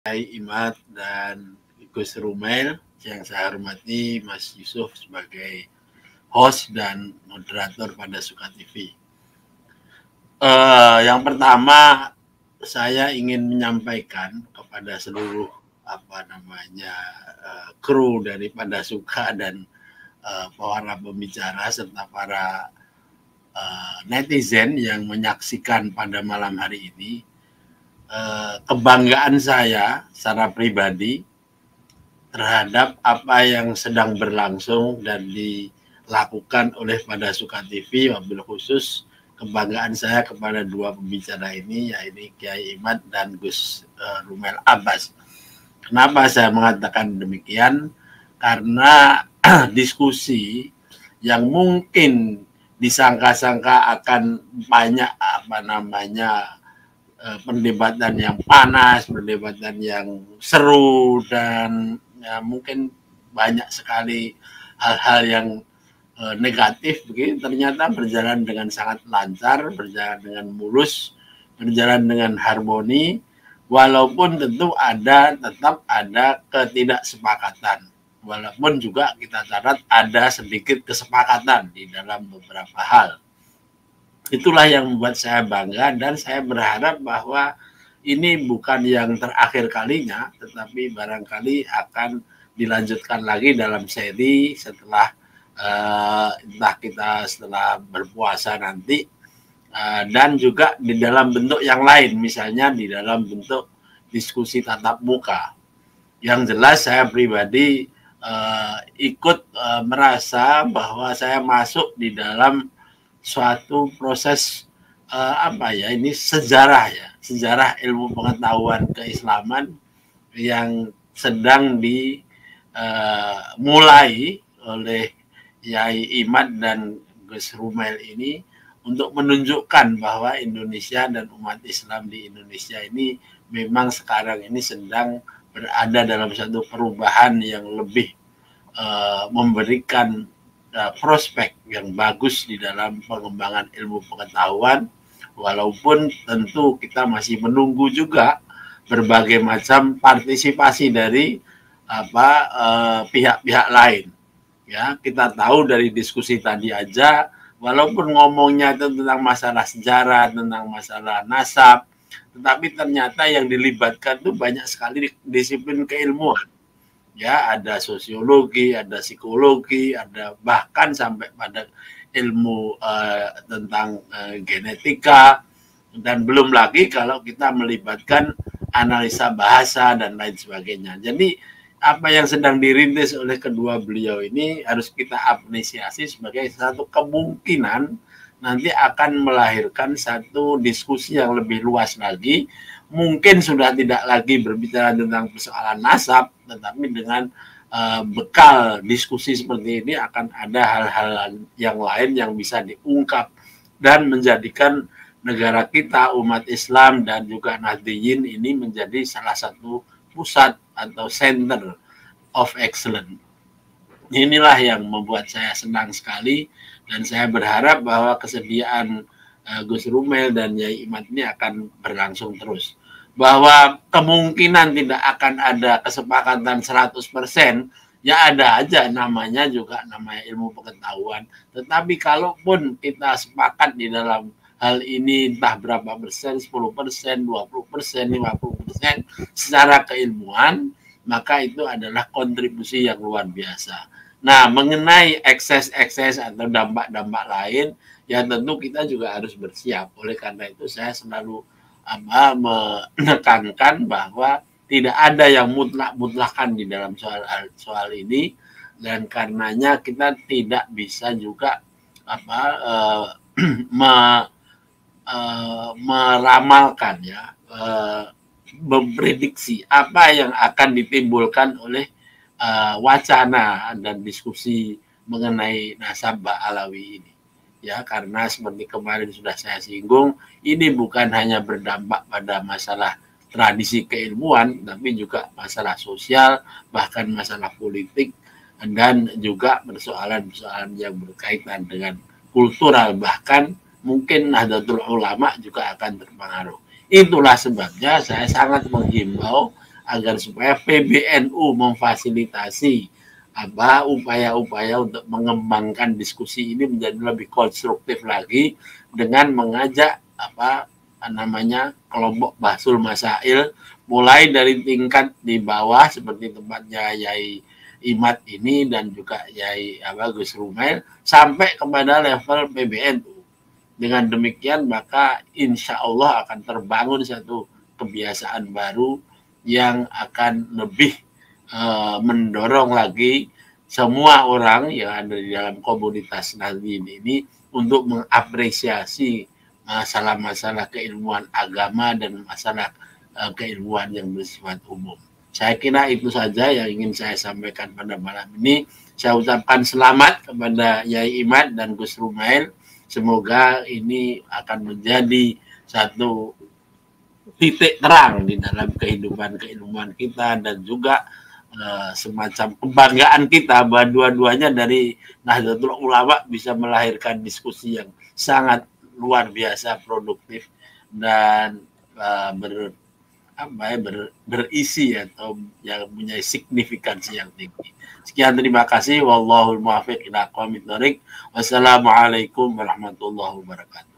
Kiai Imad dan Gus Rumail yang saya hormati, Mas Yusuf sebagai host dan moderator pada Suka TV. Yang pertama, saya ingin menyampaikan kepada seluruh kru daripada Suka dan para pembicara serta para netizen yang menyaksikan pada malam hari ini. Kebanggaan saya secara pribadi terhadap apa yang sedang berlangsung dan dilakukan oleh pada Suka TV, wabil khusus kebanggaan saya kepada dua pembicara ini, yaitu Kiai Imad dan Gus Rumail Abbas. Kenapa saya mengatakan demikian? Karena diskusi yang mungkin disangka-sangka akan banyak perdebatan yang panas, perdebatan yang seru, dan ya, mungkin banyak sekali hal-hal yang negatif begitu, ternyata berjalan dengan sangat lancar, berjalan dengan mulus, berjalan dengan harmoni, walaupun tentu tetap ada ketidaksepakatan, walaupun juga kita catat ada sedikit kesepakatan di dalam beberapa hal. Itulah yang membuat saya bangga, dan saya berharap bahwa ini bukan yang terakhir kalinya, tetapi barangkali akan dilanjutkan lagi dalam seri setelah entah kita setelah berpuasa nanti, dan juga di dalam bentuk yang lain, misalnya di dalam bentuk diskusi tatap muka. Yang jelas saya pribadi ikut merasa bahwa saya masuk di dalam suatu proses ini sejarah ilmu pengetahuan keislaman yang sedang dimulai oleh Yai Imad dan Gus Rumail ini untuk menunjukkan bahwa Indonesia dan umat Islam di Indonesia ini memang sekarang ini sedang berada dalam satu perubahan yang lebih memberikan prospek yang bagus di dalam pengembangan ilmu pengetahuan, walaupun tentu kita masih menunggu juga berbagai macam partisipasi dari pihak-pihak lain. Ya, kita tahu dari diskusi tadi aja, walaupun ngomongnya itu tentang masalah sejarah, tentang masalah nasab, tetapi ternyata yang dilibatkan itu banyak sekali disiplin keilmuan. Ya, ada sosiologi, ada psikologi, ada bahkan sampai pada ilmu tentang genetika, dan belum lagi kalau kita melibatkan analisa bahasa dan lain sebagainya. Jadi apa yang sedang dirintis oleh kedua beliau ini harus kita apresiasi sebagai satu kemungkinan nanti akan melahirkan satu diskusi yang lebih luas lagi. Mungkin sudah tidak lagi berbicara tentang persoalan nasab, tetapi dengan bekal diskusi seperti ini akan ada hal-hal yang lain yang bisa diungkap dan menjadikan negara kita, umat Islam dan juga Nahdliyin ini menjadi salah satu pusat atau center of excellence. Inilah yang membuat saya senang sekali, dan saya berharap bahwa kesediaan Gus Rumail dan Yai Imad ini akan berlangsung terus. Bahwa kemungkinan tidak akan ada kesepakatan 100%, ya ada aja, namanya ilmu pengetahuan. Tetapi kalaupun kita sepakat di dalam hal ini entah berapa persen, 10%, 20%, 50% secara keilmuan, maka itu adalah kontribusi yang luar biasa. Nah, mengenai ekses-ekses atau dampak-dampak lain, ya tentu kita juga harus bersiap. Oleh karena itu saya selalu menekankan bahwa tidak ada yang mutlak-mutlakan di dalam soal ini, dan karenanya kita tidak bisa juga meramalkan, ya, memprediksi apa yang akan ditimbulkan oleh wacana dan diskusi mengenai nasab Ba'alawi ini. Ya, karena seperti kemarin sudah saya singgung, ini bukan hanya berdampak pada masalah tradisi keilmuan, tapi juga masalah sosial, bahkan masalah politik, dan juga persoalan-persoalan yang berkaitan dengan kultural, bahkan mungkin Nahdlatul Ulama juga akan terpengaruh. Itulah sebabnya saya sangat menghimbau agar supaya PBNU memfasilitasi upaya-upaya untuk mengembangkan diskusi ini menjadi lebih konstruktif lagi dengan mengajak kelompok Bahsul Masail mulai dari tingkat di bawah seperti tempatnya Yai Imad ini dan juga Yai Gus Rumail sampai kepada level PBNU. Dengan demikian maka insya Allah akan terbangun satu kebiasaan baru yang akan lebih mendorong lagi semua orang yang ada di dalam komunitas Nahdien ini untuk mengapresiasi masalah-masalah keilmuan agama dan masalah keilmuan yang bersifat umum. Saya kira itu saja yang ingin saya sampaikan pada malam ini. Saya ucapkan selamat kepada Yai Imad dan Gus Rumail. Semoga ini akan menjadi satu titik terang di dalam kehidupan keilmuan kita dan juga semacam kebanggaan kita bahwa dua-duanya dari Nahdlatul Ulama bisa melahirkan diskusi yang sangat luar biasa produktif dan berisi atau yang punya signifikansi yang tinggi. Sekian, terima kasih. Wallahul muwaffiq ila aqwamit thoriq. Wassalamualaikum warahmatullahi wabarakatuh.